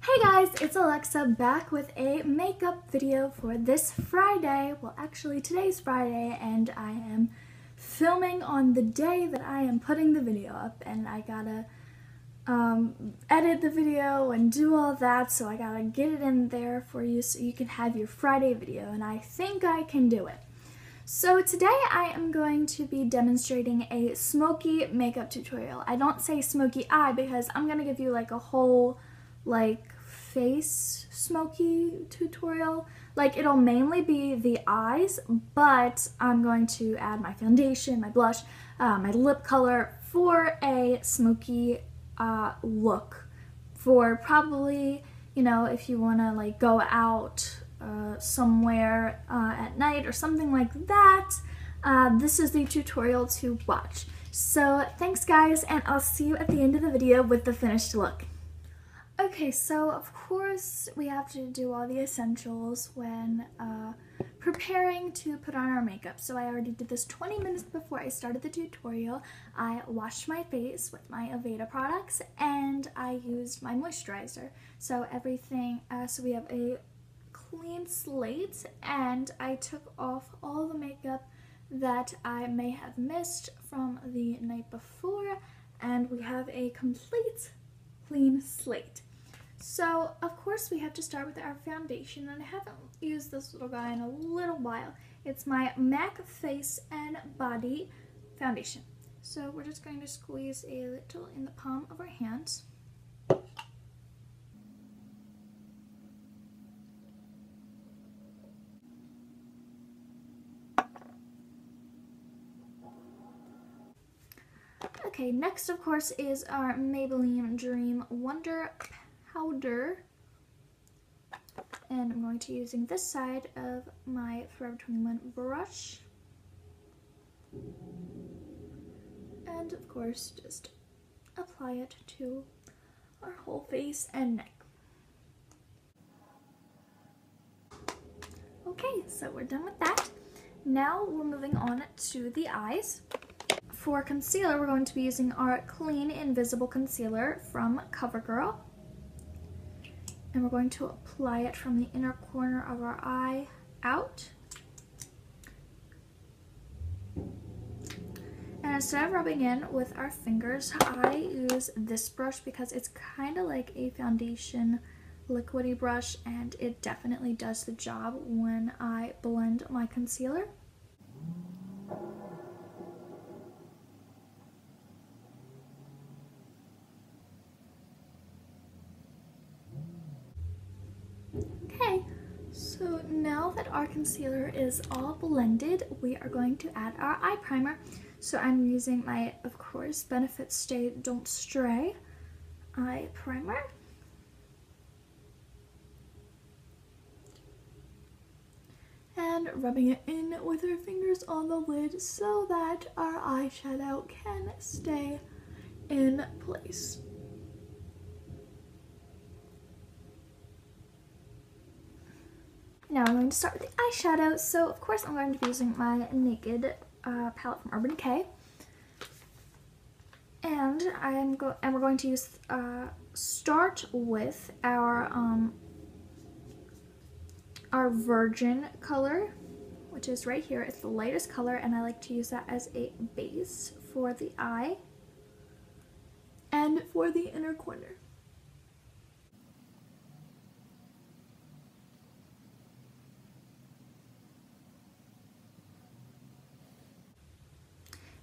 Hey guys, it's Alexa back with a makeup video for this Friday. Well, actually today's Friday and I am filming on the day that I am putting the video up, and I gotta edit the video and do all that, so I gotta get it in there for you so you can have your Friday video, and I think I can do it. So today I am going to be demonstrating a Smokey makeup tutorial. I don't say smoky eye because I'm gonna give you like a whole face smoky tutorial. Like, it'll mainly be the eyes, but I'm going to add my foundation, my blush, my lip color for a smoky look, for probably, you know, if you want to like go out somewhere at night or something like that. This is the tutorial to watch. So thanks guys, and I'll see you at the end of the video with the finished look. Okay, so of course we have to do all the essentials when preparing to put on our makeup. So I already did this 20 minutes before I started the tutorial. I washed my face with my Aveda products and I used my moisturizer. So everything, so we have a clean slate, and I took off all the makeup that I may have missed from the night before, and we have a complete clean slate. So of course we have to start with our foundation, and I haven't used this little guy in a little while. It's my MAC Face and Body foundation. So we're just going to squeeze a little in the palm of our hands. Okay, next of course is our Maybelline Dream Wonder powder, and I'm going to be using this side of my Forever 21 brush, and of course just apply it to our whole face and neck. Okay, so we're done with that. Now we're moving on to the eyes. For concealer, we're going to be using our Clean Invisible Concealer from CoverGirl. And we're going to apply it from the inner corner of our eye out. And instead of rubbing in with our fingers, I use this brush because it's kind of like a foundation liquidy brush, and it definitely does the job when I blend my concealer. Okay, so now that our concealer is all blended, we are going to add our eye primer. So I'm using my, of course, Benefit Stay Don't Stray eye primer. And rubbing it in with our fingers on the lid so that our eyeshadow can stay in place. Now I'm going to start with the eyeshadow. So of course I'm going to be using my Naked palette from Urban Decay, and we're going to use start with our Virgin color, which is right here. It's the lightest color, and I like to use that as a base for the eye and for the inner corner.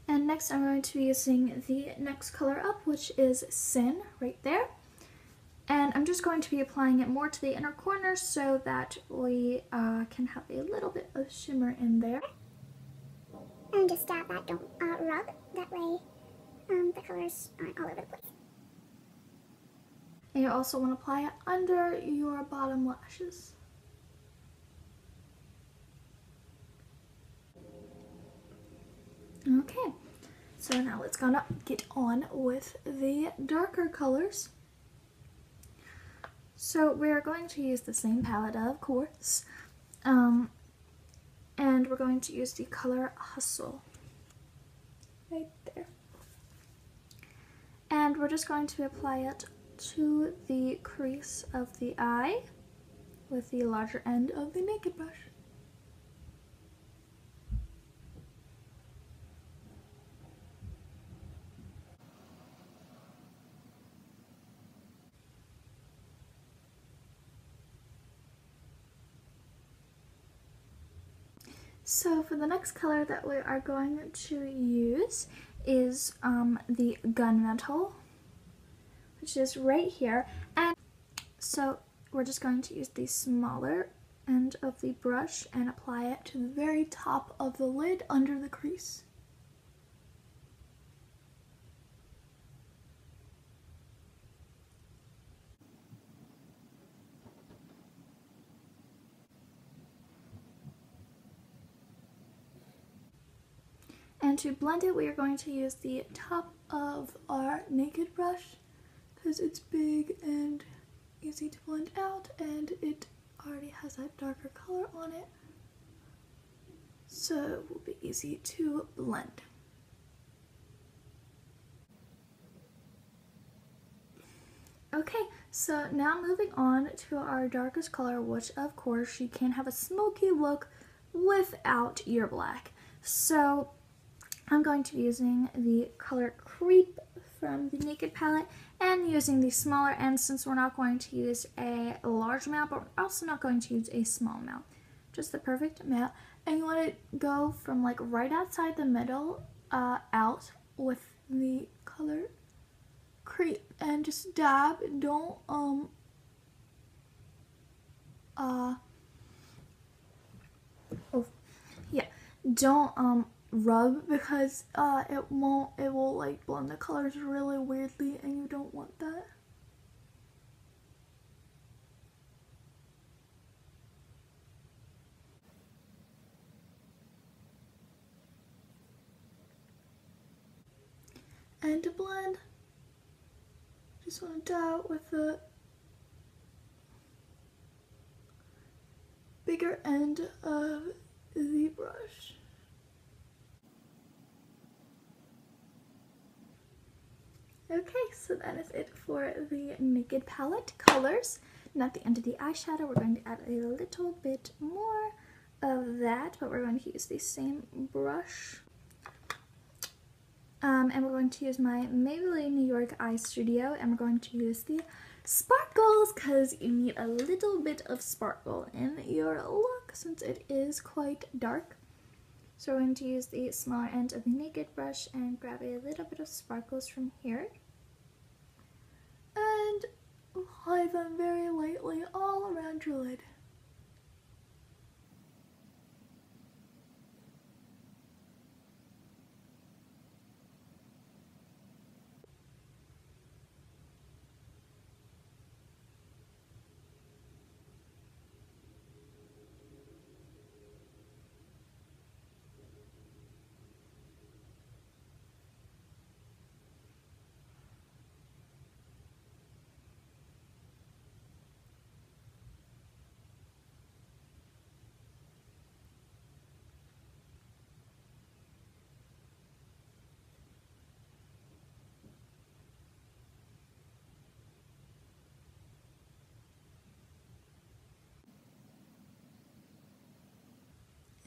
And next I'm going to be using the next color up, which is Sin, right there. And I'm just going to be applying it more to the inner corner so that we can have a little bit of shimmer in there. And just dab that, don't rub, that way the colors aren't all over the place. And you also want to apply it under your bottom lashes. Okay, so now let's get on with the darker colors. So we're going to use the same palette, of course, and we're going to use the color Hustle right there. And we're just going to apply it to the crease of the eye with the larger end of the Naked brush. So for the next color that we are going to use is the gunmetal, which is right here. And so we're just going to use the smaller end of the brush and apply it to the very top of the lid under the crease. And to blend it, we are going to use the top of our Naked brush because it's big and easy to blend out, and it already has that darker color on it, so it will be easy to blend. Okay, so now moving on to our darkest color, which of course you can have a smoky look without your black. So I'm going to be using the color Creep from the Naked palette and using the smaller end, since we're not going to use a large amount, but we're also not going to use a small amount. Just the perfect amount. And you want to go from like right outside the middle out with the color Creep and just dab. Don't don't rub, because it will like blend the colors really weirdly, and you don't want that. And to blend, just want to dab with the bigger end of the brush. Okay, so that is it for the Naked palette colors. And at the end of the eyeshadow, we're going to add a little bit more of that, but we're going to use the same brush. And we're going to use my Maybelline New York Eye Studio, and we're going to use the sparkles because you need a little bit of sparkle in your look since it is quite dark. So we're going to use the smaller end of the Naked brush and grab a little bit of sparkles from here and apply them very lightly all around your lid.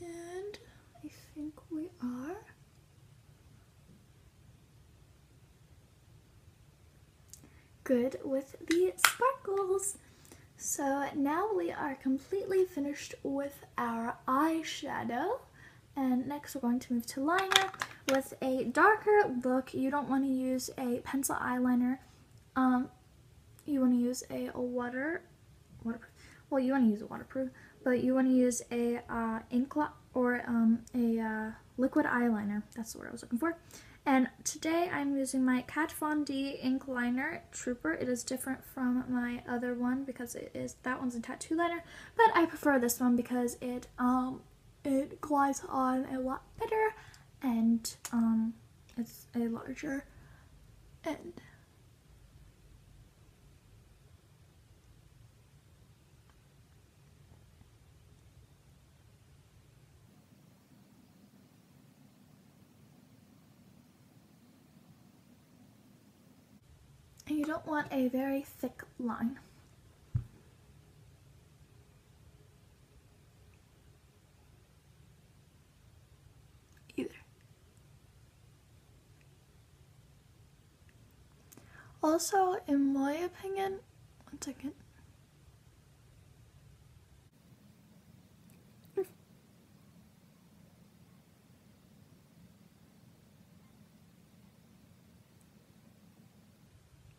And I think we are. Good with the sparkles. So now we are completely finished with our eyeshadow. And next we're going to move to liner. With a darker look, you don't want to use a pencil eyeliner. You want to use a waterproof. Well, you want to use a waterproof, but you want to use a liquid eyeliner. That's the word I was looking for. And today I'm using my Kat Von D ink liner Trooper. It is different from my other one because that one's a tattoo liner, but I prefer this one because it glides on a lot better, and it's a larger end. And you don't want a very thick line. Either. Also, in my opinion, one second.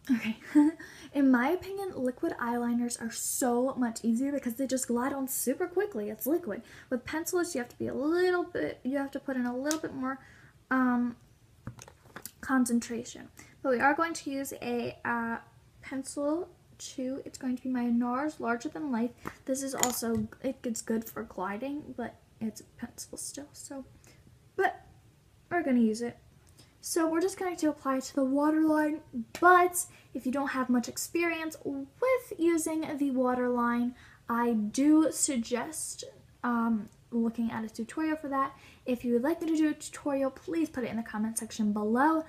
Okay, in my opinion, liquid eyeliners are so much easier because they just glide on super quickly. It's liquid. With pencils, you have to be you have to put in a little bit more concentration. But we are going to use a pencil too. It's going to be my NARS Larger Than Life. This is also, it's good for gliding, but it's a pencil still, so, but we're going to use it. So we're just going to apply it to the waterline, but if you don't have much experience with using the waterline, I do suggest looking at a tutorial for that. If you would like me to do a tutorial, please put it in the comment section below.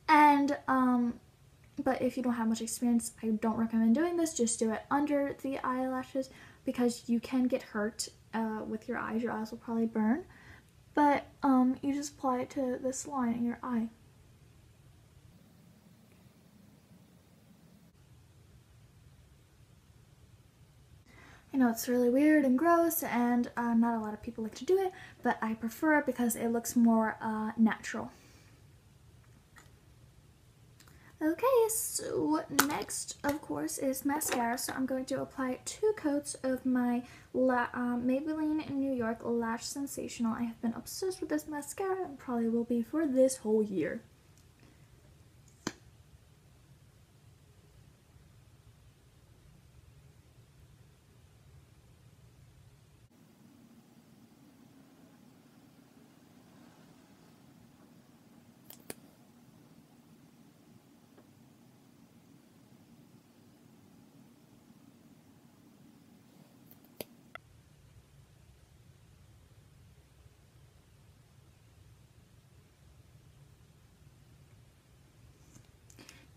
And but if you don't have much experience, I don't recommend doing this. Just do it under the eyelashes because you can get hurt with your eyes. Your eyes will probably burn. But you just apply it to this line in your eye. I know it's really weird and gross, and not a lot of people like to do it, but I prefer it because it looks more natural. Okay, so next, of course, is mascara. So I'm going to apply 2 coats of my Maybelline New York Lash Sensational. I have been obsessed with this mascara and probably will be for this whole year.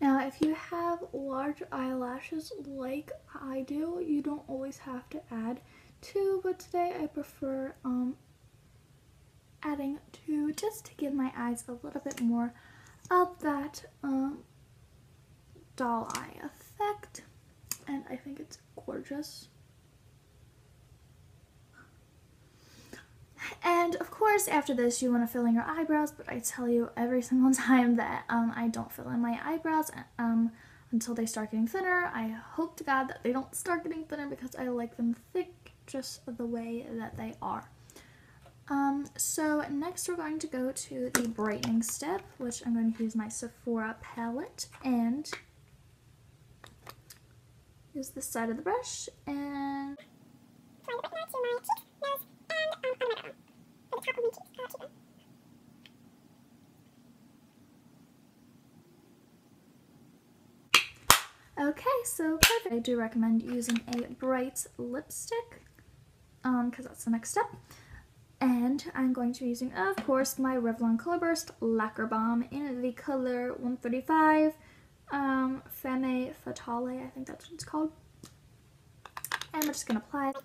Now, if you have large eyelashes like I do, you don't always have to add 2, but today I prefer adding 2 just to give my eyes a little bit more of that doll eye effect, and I think it's gorgeous. And of course, after this, you want to fill in your eyebrows, but I tell you every single time that I don't fill in my eyebrows until they start getting thinner. I hope to God that they don't start getting thinner because I like them thick just the way that they are. So next we're going to go to the brightening step, which I'm going to use my Sephora palette and use this side of the brush and okay, so perfect. I do recommend using a bright lipstick because that's the next step. And I'm going to be using, of course, my Revlon Color Burst Lacquer Balm in the color 135, Femme Fatale, I think that's what it's called. And we're just going to apply it.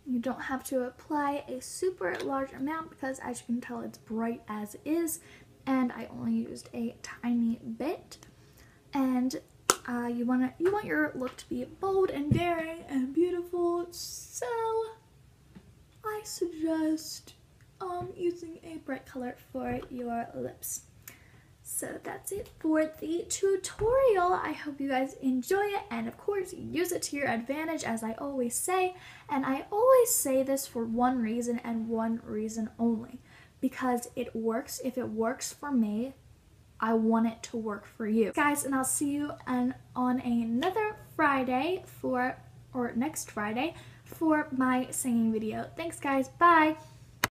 You don't have to apply a super large amount because, as you can tell, it's bright as is, and I only used a tiny bit. And you want your look to be bold and daring and beautiful, so I suggest using a bright color for your lips. So that's it for the tutorial. I hope you guys enjoy it, and of course use it to your advantage, as I always say. And I always say this for one reason and one reason only, because it works. If it works for me, I want it to work for you guys. And I'll see you on another Friday or next Friday for my singing video. Thanks guys, bye.